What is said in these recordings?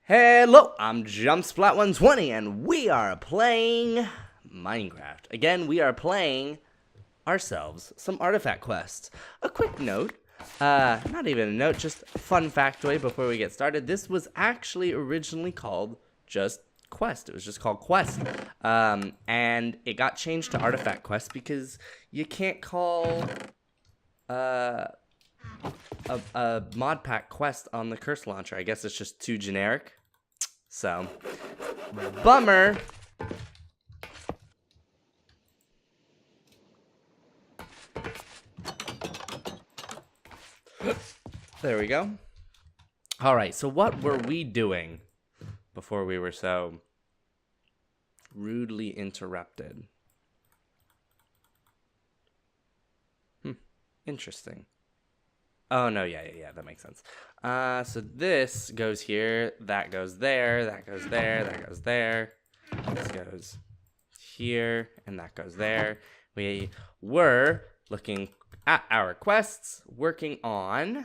Hello, I'm JumpSplat120 and we are playing Minecraft. Again, we are playing ourselves some artifact quests. A quick note, not even a note, just a fun factoid before we get started. This was actually originally called just Quest. It was just called Quest. And it got changed to artifact quest because you can't call a mod pack quest on the curse launcher. I guess it's just too generic. So, bummer. There we go. All right, so what were we doing before we were so rudely interrupted? Interesting. Oh, no, yeah, that makes sense. So this goes here, that goes there, that goes there, that goes there. This goes here, and that goes there. We were looking at our quests, working on...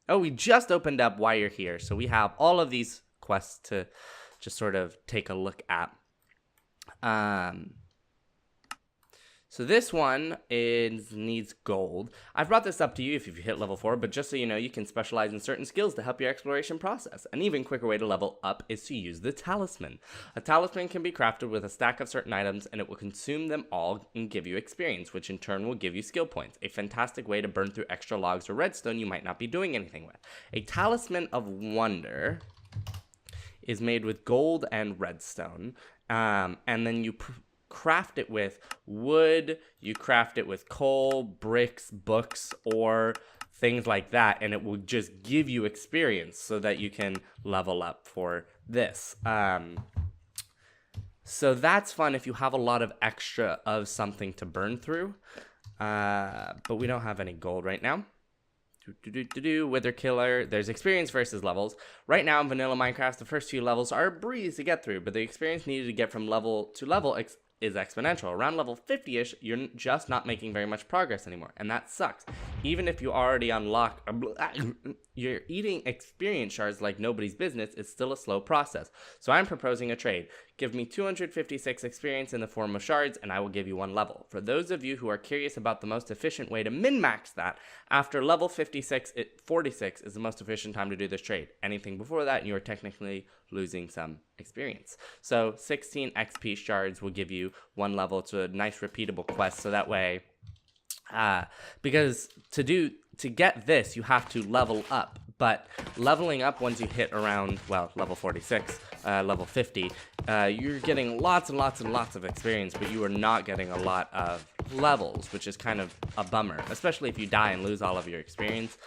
Oh, we just opened up Why You're Here, so we have all of these quests to just sort of take a look at. So this one needs gold. I've brought this up to you if you've hit level 4, but just so you know, you can specialize in certain skills to help your exploration process. An even quicker way to level up is to use the talisman. A talisman can be crafted with a stack of certain items, and it will consume them all and give you experience, which in turn will give you skill points. A fantastic way to burn through extra logs or redstone you might not be doing anything with. A talisman of wonder is made with gold and redstone, and then you craft it with wood, you craft it with coal, bricks, books, or things like that, and it will just give you experience so that you can level up for this. So that's fun if you have a lot of extra of something to burn through, but we don't have any gold right now. Wither Killer. There's experience versus levels. Right now in vanilla Minecraft, the first few levels are a breeze to get through, but the experience needed to get from level to level is exponential. Around level 50-ish, you're just not making very much progress anymore, and that sucks. Even if you already unlock, you're eating experience shards like nobody's business, it's still a slow process. So I'm proposing a trade. Give me 256 experience in the form of shards, and I will give you 1 level. For those of you who are curious about the most efficient way to min-max that, after level 46 is the most efficient time to do this trade. Anything before that, you are technically losing some experience. So 16 XP shards will give you 1 level. It's a nice repeatable quest, so that way, because to get this, you have to level up. But leveling up once you hit around, well, level 46, level 50, you're getting lots and lots and lots of experience, but you are not getting a lot of levels, which is kind of a bummer, especially if you die and lose all of your experience.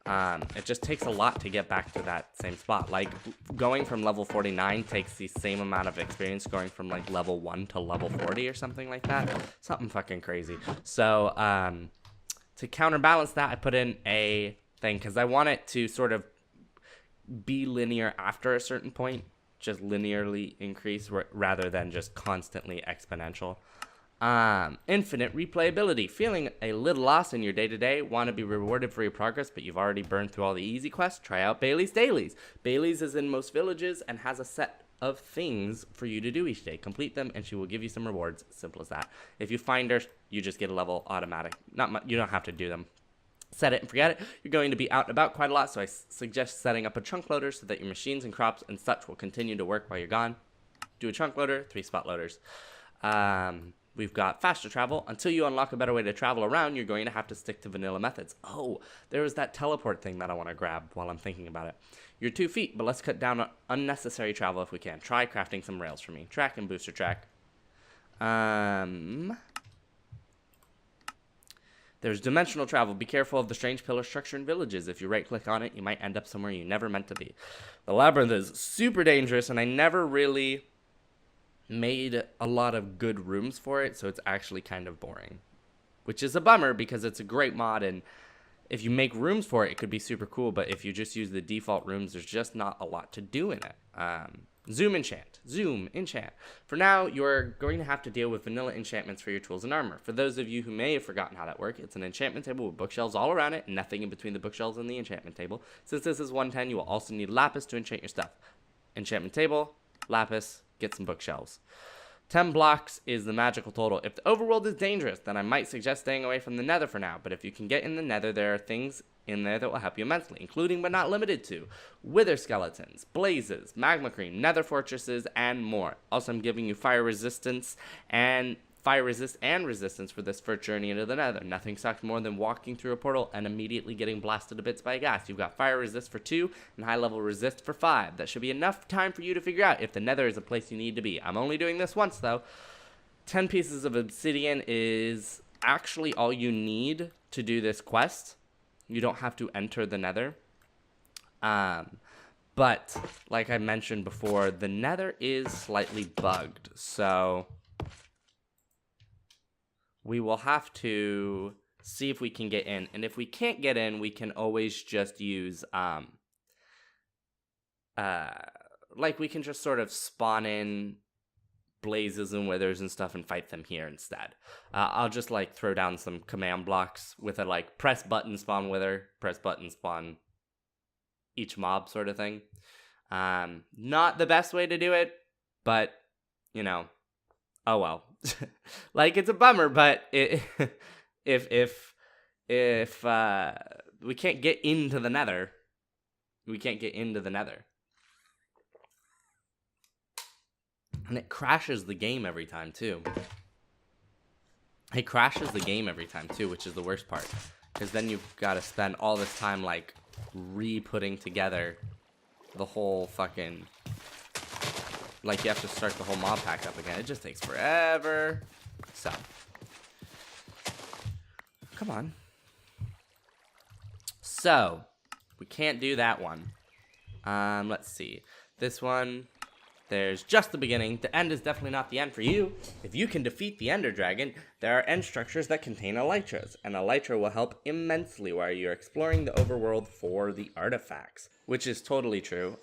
It just takes a lot to get back to that same spot. Like, going from level 49 takes the same amount of experience going from, like, level 1 to level 40 or something like that. Something fucking crazy. So, to counterbalance that, I put in a thing, because I want it to sort of be linear after a certain point, just linearly increase rather than just constantly exponential. Infinite replayability. Feeling a little lost in your day-to-day, want to be rewarded for your progress, but you've already burned through all the easy quests? Try out Bailey's Dailies. Bailey's is in most villages and has a set of things for you to do each day. Complete them and she will give you some rewards. Simple as that. If you find her, you just get a level automatic. You don't have to do them. Set it and forget it. You're going to be out and about quite a lot, so I suggest setting up a chunk loader so that your machines and crops and such will continue to work while you're gone. Do a chunk loader, 3 spot loaders. We've got faster travel. Until you unlock a better way to travel around, you're going to have to stick to vanilla methods. Oh, there was that teleport thing that I want to grab while I'm thinking about it. You're 2 feet, but let's cut down on unnecessary travel if we can. Try crafting some rails for me. Track and booster track. There's dimensional travel. Be careful of the strange pillar structure in villages. If you right-click on it, you might end up somewhere you never meant to be. The labyrinth is super dangerous, and I never really made a lot of good rooms for it, so it's actually kind of boring. Which is a bummer, because it's a great mod, and if you make rooms for it, it could be super cool, but if you just use the default rooms, there's just not a lot to do in it. Zoom enchant. For now, you're going to have to deal with vanilla enchantments for your tools and armor. For those of you who may have forgotten how that works, it's an enchantment table with bookshelves all around it, and nothing in between the bookshelves and the enchantment table. Since this is 110, you will also need lapis to enchant your stuff. enchantment table, lapis, get some bookshelves. 10 blocks is the magical total. If the overworld is dangerous, then I might suggest staying away from the nether for now. But if you can get in the nether, there are things in there that will help you immensely, including but not limited to wither skeletons, blazes, magma cream, nether fortresses, and more. Also, I'm giving you fire resist and resistance for this first journey into the nether. Nothing sucks more than walking through a portal and immediately getting blasted to bits by a ghast. You've got fire resist for 2 and high level resist for 5. That should be enough time for you to figure out if the nether is a place you need to be. I'm only doing this once though. 10 pieces of obsidian is actually all you need to do this quest. You don't have to enter the nether. But like I mentioned before, the nether is slightly bugged. So we will have to see if we can get in. And if we can't get in, we can always just use, like we can just sort of spawn in blazes and withers and stuff and fight them here instead. I'll just like throw down some command blocks with a like press button spawn wither, press button spawn each mob sort of thing. Not the best way to do it, but you know, oh well. Like it's a bummer, but if we can't get into the nether, we can't get into the nether. And it crashes the game every time, too. It crashes the game every time, too, which is the worst part. Because then you've got to spend all this time, like, re-putting together the whole fucking... Like, you have to start the whole mod pack up again. It just takes forever. So. Come on. So. We can't do that one. Let's see. This one... There's just the beginning. The end is definitely not the end for you. If you can defeat the Ender Dragon, there are end structures that contain elytras, and elytra will help immensely while you're exploring the overworld for the artifacts, which is totally true.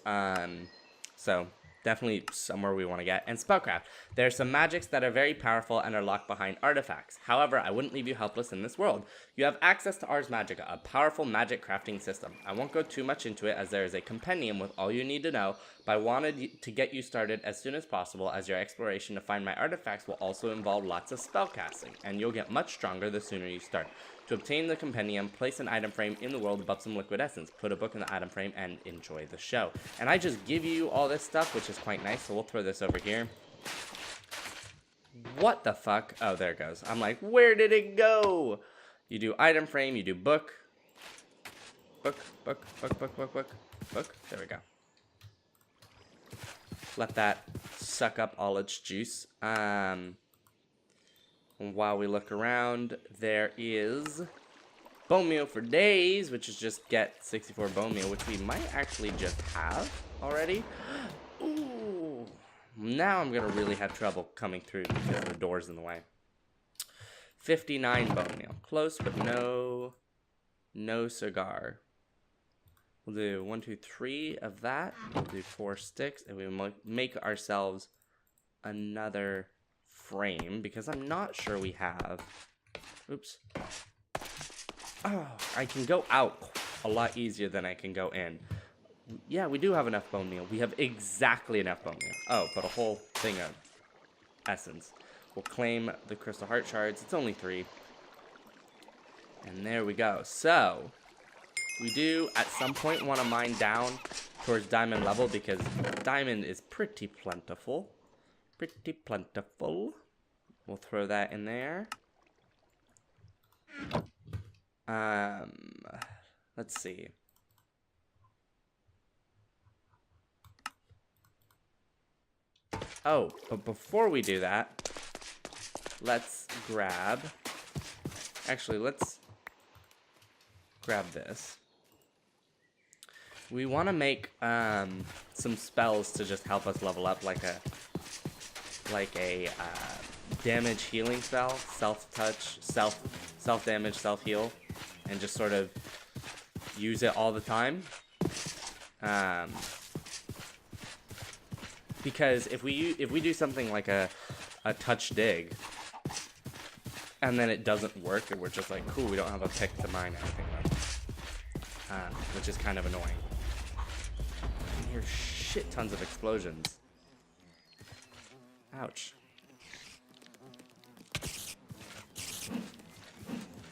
So definitely somewhere we want to get. And spellcraft. There are some magics that are very powerful and are locked behind artifacts. However, I wouldn't leave you helpless in this world. You have access to Ars Magica, a powerful magic crafting system. I won't go too much into it as there is a compendium with all you need to know, but I wanted to get you started as soon as possible as your exploration to find my artifacts will also involve lots of spellcasting, and you'll get much stronger the sooner you start. To obtain the compendium, place an item frame in the world above some liquid essence, put a book in the item frame, and enjoy the show. And I just give you all this stuff, which is quite nice, so we'll throw this over here. What the fuck? Oh, there it goes. I'm like, where did it go? You do item frame, you do book. Book. There we go. Let that suck up all its juice. While we look around, there is bone meal for days, which is just get 64 bone meal, which we might actually just have already. Ooh. Now I'm going to really have trouble coming through because the door's in the way. 59 bone meal. Close, but no cigar. We'll do 1, 2, 3 of that. We'll do 4 sticks, and we will make ourselves another frame because I'm not sure we have. Oops. Oh, I can go out a lot easier than I can go in. Yeah, we do have enough bone meal. We have exactly enough bone meal. Oh, but a whole thing of essence. We'll claim the crystal heart shards. It's only 3. And there we go. So, we do at some point want to mine down towards diamond level because diamond is pretty plentiful. Pretty plentiful. We'll throw that in there. Let's see. Oh, but before we do that, let's grab... Actually, let's grab this. We want to make some spells to just help us level up, like a damage healing spell, self-touch, self-damage, self-heal, and just sort of use it all the time. Because if we do something like a touch dig, and then it doesn't work, and we're just like, cool, we don't have a pick to mine anything with, which is kind of annoying. You're shit tons of explosions. Ouch.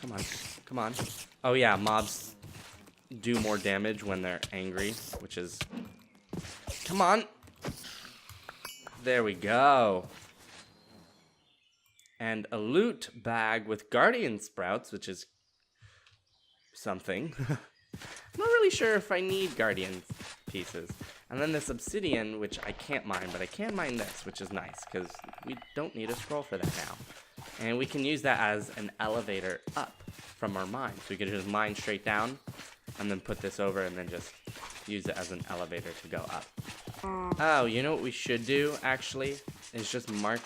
Come on. Come on. Oh yeah, mobs do more damage when they're angry, which is... Come on! There we go. And a loot bag with guardian sprouts, which is something. I'm not really sure if I need guardian pieces. And then this obsidian, which I can't mine, but I can mine this, which is nice, because we don't need a scroll for that now. And we can use that as an elevator up from our mine. So we could just mine straight down, and then put this over, and then just use it as an elevator to go up. Oh, you know what we should do, actually? Is just mark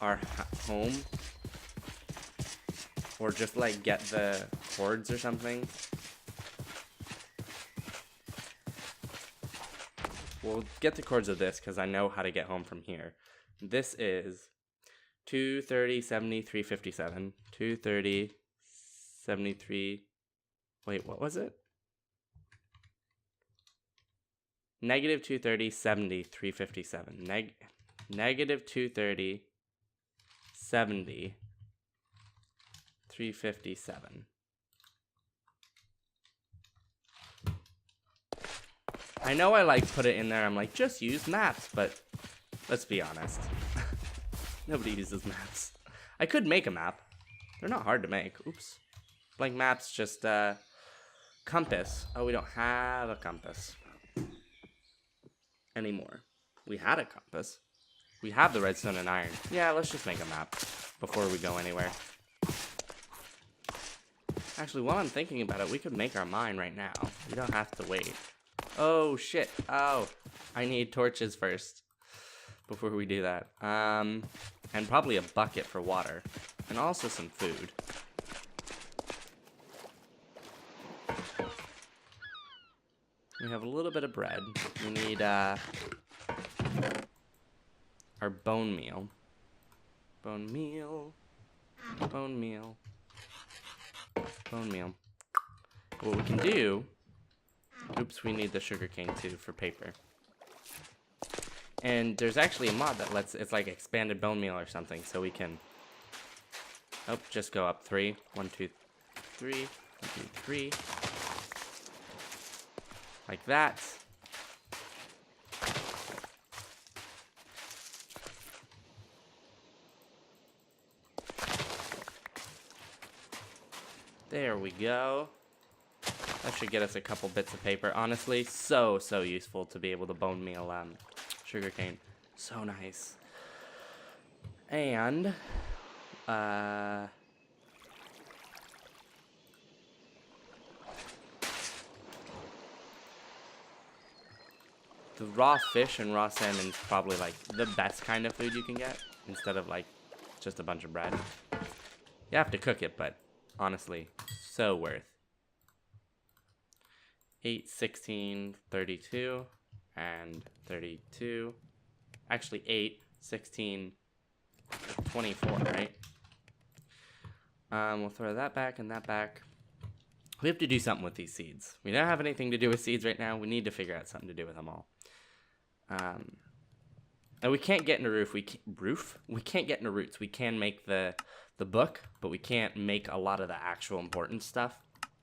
our home. Or just, like, get the cords or something. We'll get the cords of this, because I know how to get home from here. This is 230, 70, 357. 230, 73... Wait, what was it? Negative 230, 70, 357. Negative 230, 70, 357. I know I like put it in there, I'm like, just use maps, but let's be honest. Nobody uses maps. I could make a map. They're not hard to make. Oops. Blank maps, just compass. Oh, we don't have a compass anymore. We had a compass. We have the redstone and iron. Yeah, let's just make a map before we go anywhere. Actually, while I'm thinking about it, we could make our mine right now. We don't have to wait. Oh, shit. Oh, I need torches first before we do that. And probably a bucket for water. And also some food. We have a little bit of bread. We need our bone meal. Bone meal. Bone meal. Bone meal. What we can do... Oops, we need the sugarcane too for paper. And there's actually a mod that lets... It's like expanded bone meal or something, so we can... Oh, just go up 3. 1, 2, 3. 1, 2, 3. Like that. There we go. That should get us a couple bits of paper. Honestly, so useful to be able to bone meal sugarcane. So nice. And the raw fish and raw salmon is probably like the best kind of food you can get instead of like just a bunch of bread. You have to cook it, but honestly, so worth. 8, 16, 32, and 32. Actually, 8, 16, 24, right? We'll throw that back and that back. We have to do something with these seeds. We don't have anything to do with seeds right now. We need to figure out something to do with them all. And we can't get into roof. We can't get into roots. We can make the book, but we can't make a lot of the actual important stuff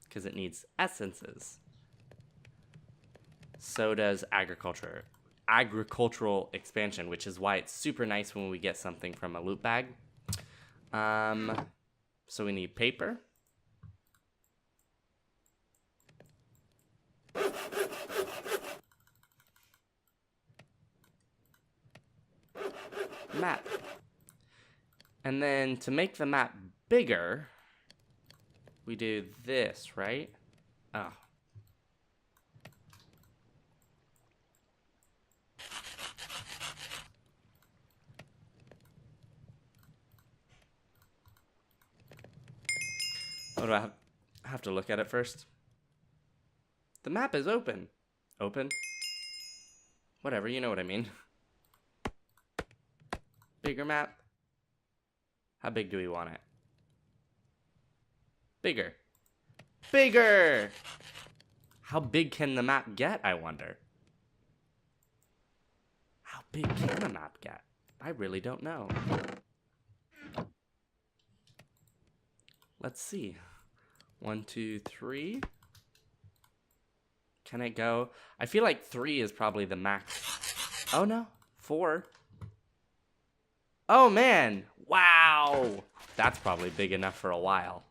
because it needs essences. So does agricultural expansion, which is why it's super nice when we get something from a loot bag. So we need paper. Map. And then to make the map bigger, we do this, right? Oh. Oh, do I have to look at it first? The map is open. Open? Whatever, you know what I mean. Bigger map. How big do we want it? Bigger. Bigger! How big can the map get, I wonder? big can a map get? I really don't know. Let's see. 1, 2, 3. Can it go? I feel like 3 is probably the max. Oh no, 4. Oh man, wow. That's probably big enough for a while.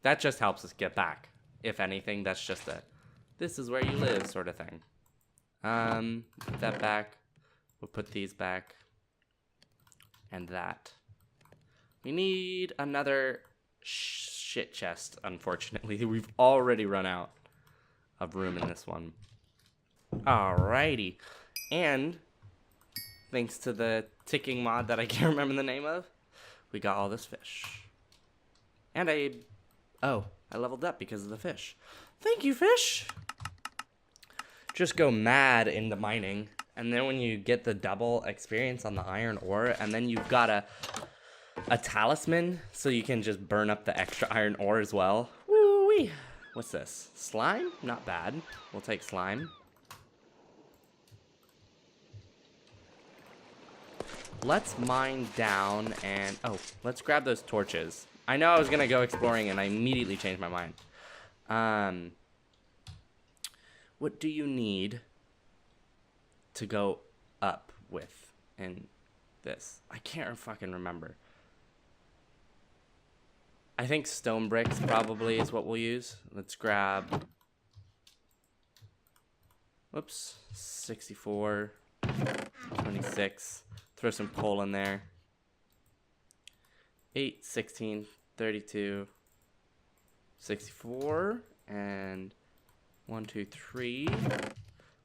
That just helps us get back. If anything, that's just a, this is where you live sort of thing. Put that back. We'll put these back. And that. We need another shit chest, unfortunately. We've already run out of room in this one. Alrighty. And thanks to the ticking mod that I can't remember the name of, we got all this fish. And I leveled up because of the fish. Thank you, fish. Just go mad into mining. And then when you get the double experience on the iron ore, and then you've got a talisman, so you can just burn up the extra iron ore as well. Woo-wee. What's this? Slime? Not bad. We'll take slime. Let's mine down and... oh, let's grab those torches. I know I was going to go exploring and I immediately changed my mind. What do you need to go up with in this? I can't fucking remember. I think stone bricks probably is what we'll use. Let's grab... whoops. 64. 26. Throw some coal in there. 8, 16, 32, 64, and 1, 2, 3.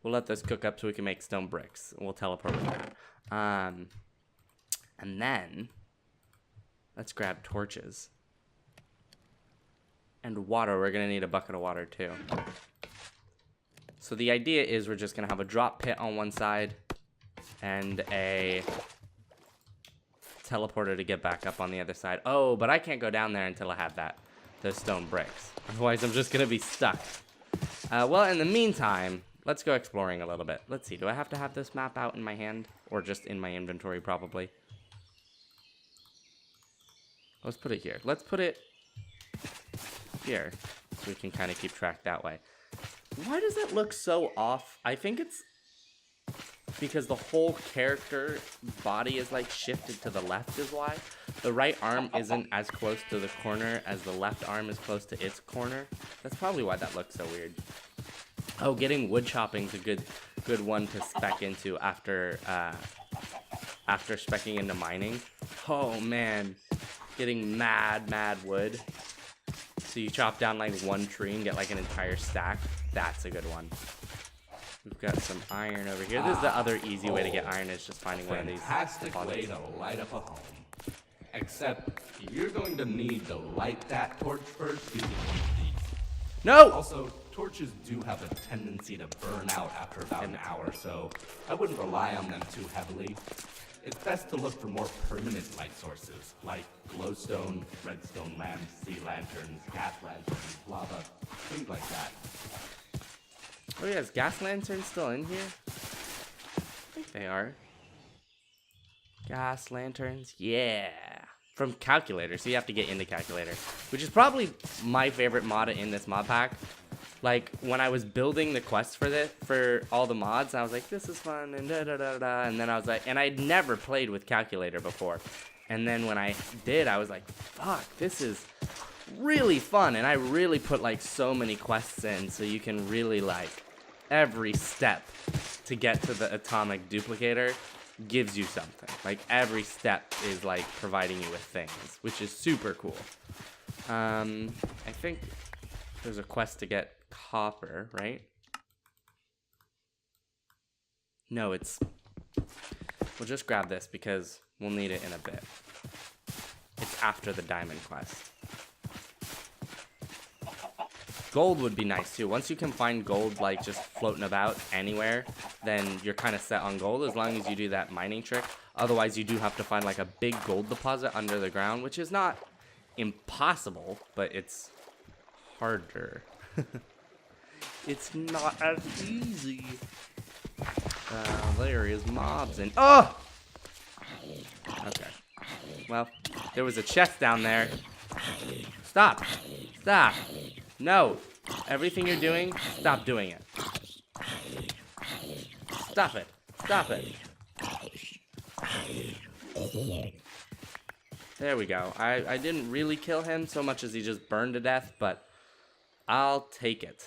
We'll let those cook up so we can make stone bricks. We'll teleport with that. And then, let's grab torches. And water. We're going to need a bucket of water too. So the idea is we're just going to have a drop pit on one side and a teleporter to get back up on the other side. Oh, but I can't go down there until I have those stone bricks. Otherwise, I'm just going to be stuck. Well, in the meantime, let's go exploring a little bit. Let's see. Do I have to have this map out in my hand? Or just in my inventory, probably? Let's put it here. Let's put it here. So we can kind of keep track that way. Why does it look so off? I think it's because the whole character body is like shifted to the left is why. The right arm isn't as close to the corner as the left arm is close to its corner. That's probably why that looks so weird. Oh, getting wood chopping is a good one to spec into after specking into mining. Oh man, getting mad wood. So you chop down like one tree and get like an entire stack. That's a good one. We've got some iron over here. This is the other easy way to get iron, is just finding one of these. Fantastic way to light up a home. Except you're going to need to light that torch first using one of these. No! Also, torches do have a tendency to burn out after about an hour, so I wouldn't rely on them too heavily. It's best to look for more permanent light sources, like glowstone, redstone lamps, sea lanterns, gas lanterns, lava, things like that. Oh yeah, is gas lanterns still in here? I think they are. Gas lanterns, yeah. From calculator, so you have to get into calculator, which is probably my favorite mod in this mod pack. Like when I was building the quest for all the mods, I was like, this is fun and da da da da, and then I was like, and I'd never played with calculator before, and then when I did, I was like, fuck, this is really fun, and I really put like so many quests in, so you can really like every step to get to the atomic duplicator gives you something. Like every step is like providing you with things, which is super cool. I think there's a quest to get copper, right? No, we'll just grab this because we'll need it in a bit. It's after the diamond quest. Gold would be nice too. Once you can find gold like just floating about anywhere, then you're kind of set on gold as long as you do that mining trick. Otherwise, you do have to find like a big gold deposit under the ground, which is not impossible, but it's harder. It's not as easy. there is mobs and oh! Okay. Well, there was a chest down there. Stop. Stop. No. Everything you're doing, stop doing it. Stop it. Stop it. There we go. I didn't really kill him so much as he just burned to death, but I'll take it.